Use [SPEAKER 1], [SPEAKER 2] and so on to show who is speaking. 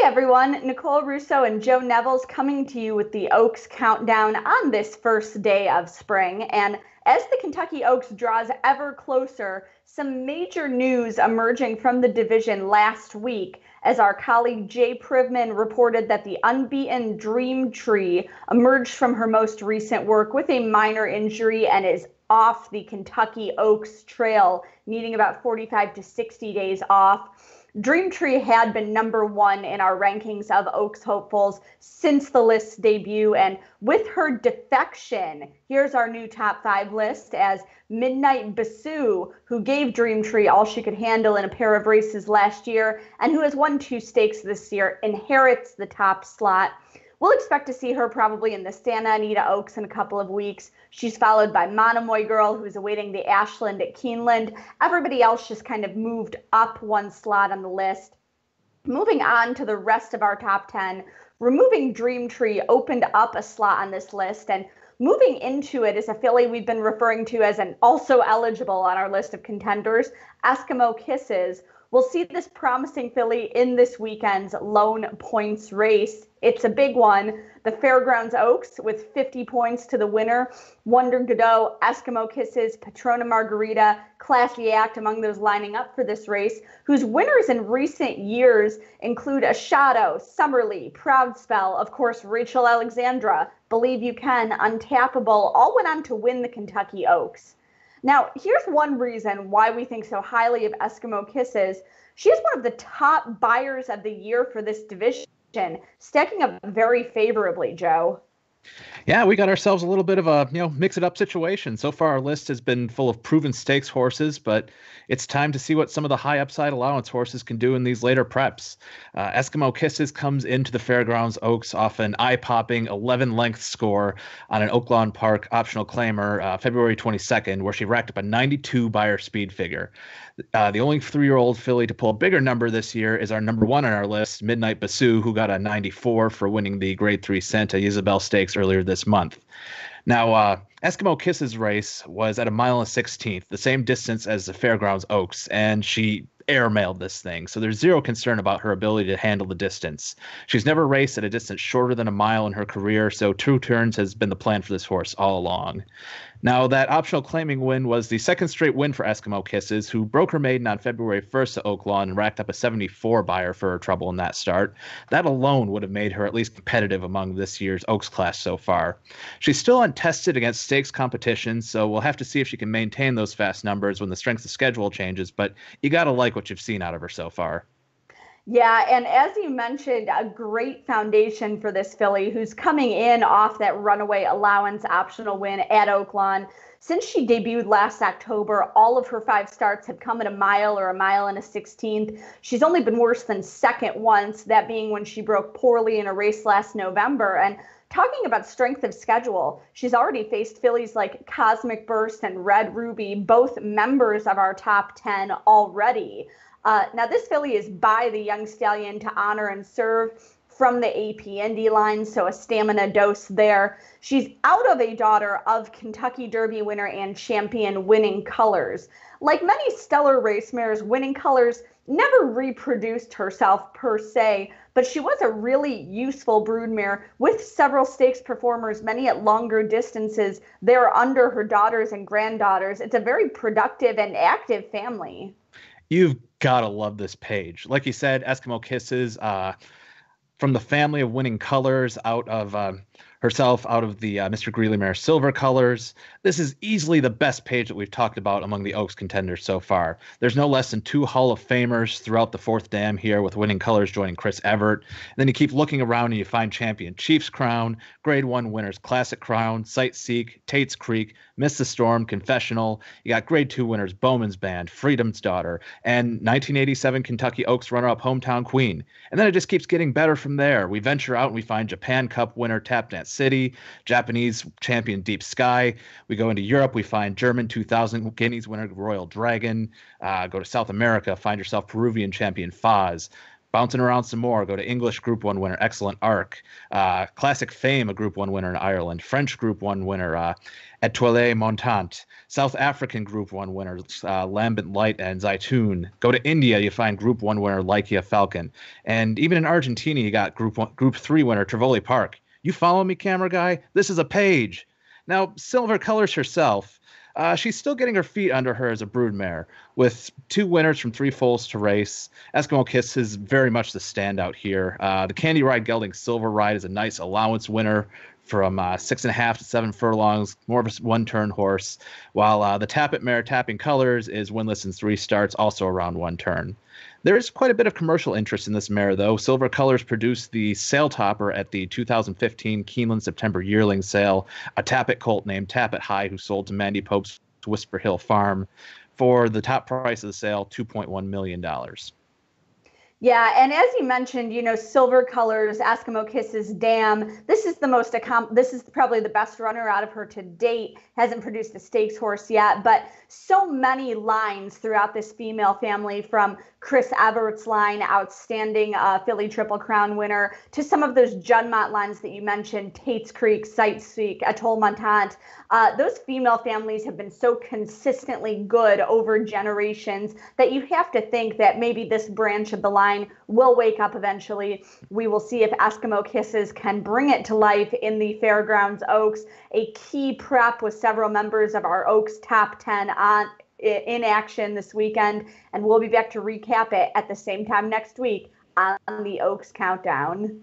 [SPEAKER 1] Everyone, Nicole Russo and Joe Nevills coming to you with the Oaks Countdown on this first day of spring. And as the Kentucky Oaks draws ever closer, some major news emerging from the division last week as our colleague Jay Privman reported that the unbeaten Dream Tree emerged from her most recent work with a minor injury and is off the Kentucky Oaks trail, needing about 45 to 60 days off. Dreamtree had been number one in our rankings of Oaks hopefuls since the list's debut, and with her defection, here's our new top 5 list as Midnight Basu, who gave Dreamtree all she could handle in a pair of races last year and who has won 2 stakes this year, inherits the top slot. We'll expect to see her probably in the Santa Anita Oaks in a couple of weeks. She's followed by Monomoy Girl, who's awaiting the Ashland at Keeneland. Everybody else just kind of moved up one slot on the list. Moving on to the rest of our top 10, removing Dreamtree opened up a slot on this list, and moving into it is a filly we've been referring to as an also eligible on our list of contenders, Eskimo Kisses. We'll see this promising filly in this weekend's Lone Points race. It's a big one. The Fairgrounds Oaks with 50 points to the winner. Wonder Godot, Eskimo Kisses, Patrona Margarita, Classy Act among those lining up for this race, whose winners in recent years include Ashado, Summerly, Proud Spell, of course, Rachel Alexandra, Believe You Can, Untappable, all went on to win the Kentucky Oaks. Now, here's one reason why we think so highly of Eskimo Kisses. She is one of the top buyers of the year for this division, stacking up very favorably, Joe.
[SPEAKER 2] Yeah, we got ourselves a little bit of a, mix-it-up situation. So far, our list has been full of proven stakes horses, but it's time to see what some of the high upside allowance horses can do in these later preps. Eskimo Kisses comes into the Fairgrounds Oaks off an eye-popping 11-length score on an Oaklawn Park optional claimer February 22nd, where she racked up a 92 buyer speed figure. The only 3-year-old filly to pull a bigger number this year is our number 1 on our list, Midnight Basu, who got a 94 for winning the Grade 3 Santa Isabel Stakes earlier this month. Now, Eskimo Kisses' race was at 1.16 miles, the same distance as the Fairgrounds Oaks, and she airmailed this thing, so there's zero concern about her ability to handle the distance. She's never raced at a distance shorter than a mile in her career, so 2 turns has been the plan for this horse all along. Now, that optional claiming win was the second straight win for Eskimo Kisses, who broke her maiden on February 1st at Oaklawn and racked up a 74 buyer for her trouble in that start. That alone would have made her at least competitive among this year's Oaks class so far. She's still untested against stakes competition, so we'll have to see if she can maintain those fast numbers when the strength of schedule changes, but you gotta like what you've seen out of her so far.
[SPEAKER 1] Yeah, and as you mentioned, a great foundation for this filly who's coming in off that runaway allowance optional win at Oaklawn. Since she debuted last October, all of her 5 starts have come at a mile or a mile and a 16th. She's only been worse than second once, that being when she broke poorly in a race last November. And talking about strength of schedule, she's already faced fillies like Cosmic Burst and Red Ruby, both members of our top 10 already. Now, this filly is by the young stallion to honor and serve from the AP Indy line, so a stamina dose there. She's out of a daughter of Kentucky Derby winner and champion Winning Colors. Like many stellar race mares, Winning Colors never reproduced herself per se, but she was a really useful broodmare with several stakes performers, many at longer distances. They're under her daughters and granddaughters. It's a very productive and active family.
[SPEAKER 2] You've gotta love this page. Like you said, Eskimo Kisses, from the family of Winning Colors, out of herself, out of the Mr. Greeley Mare Silver colors. This is easily the best page that we've talked about among the Oaks contenders so far. There's no less than 2 Hall of Famers throughout the 4th dam here, with Winning Colors joining Chris Everett. And then you keep looking around and you find Champion Chief's Crown, Grade 1 winners Classic Crown, Sight Seek, Tate's Creek, Miss the Storm, Confessional. You got Grade 2 winners Bowman's Band, Freedom's Daughter, and 1987 Kentucky Oaks runner-up Hometown Queen. And then it just keeps getting better from there. We venture out and we find Japan Cup winner Tap Dance City, Japanese champion Deep Sky. We go into Europe, we find German 2000 Guineas winner Royal Dragon. Go to South America, find yourself Peruvian champion Faz. Bouncing around some more, go to English Group 1 winner, Excellent Arc. Classic Fame, a Group 1 winner in Ireland. French Group 1 winner, Etoile Montant. South African Group 1 winners, Lambent Light and Zaytun. Go to India, you find Group 1 winner, Lycia Falcon. And even in Argentina, you got Group 3 winner, Tivoli Park. You follow me, camera guy? This is a page. Now, Silver Colors herself, she's still getting her feet under her as a broodmare, with 2 winners from 3 foals to race. Eskimo Kiss is very much the standout here. The Candy Ride Gelding Silver Ride is a nice allowance winner from 6.5 to 7 furlongs, more of a one-turn horse, while the Tappet mare Tapping Colors is winless in 3 starts, also around 1 turn. There is quite a bit of commercial interest in this mare, though. Silver Colors produced the sale topper at the 2015 Keeneland September yearling sale, a Tappet colt named Tappet High, who sold to Mandy Pope's Whisper Hill Farm for the top price of the sale, $2.1 million.
[SPEAKER 1] Yeah, and as you mentioned, Silver Colors, Eskimo Kisses, Dam. This is probably the best runner out of her to date. Hasn't produced a stakes horse yet, but so many lines throughout this female family, from Chris Everett's line, outstanding Philly Triple Crown winner, to some of those Juddmonte lines that you mentioned, Tate's Creek, Sightseek, Atoll Montant. Those female families have been so consistently good over generations that you have to think that maybe this branch of the line will wake up eventually. We will see if Eskimo Kisses can bring it to life in the Fairgrounds Oaks, a key prep with several members of our Oaks Top 10 in action this weekend, and we'll be back to recap it at the same time next week on the Oaks Countdown.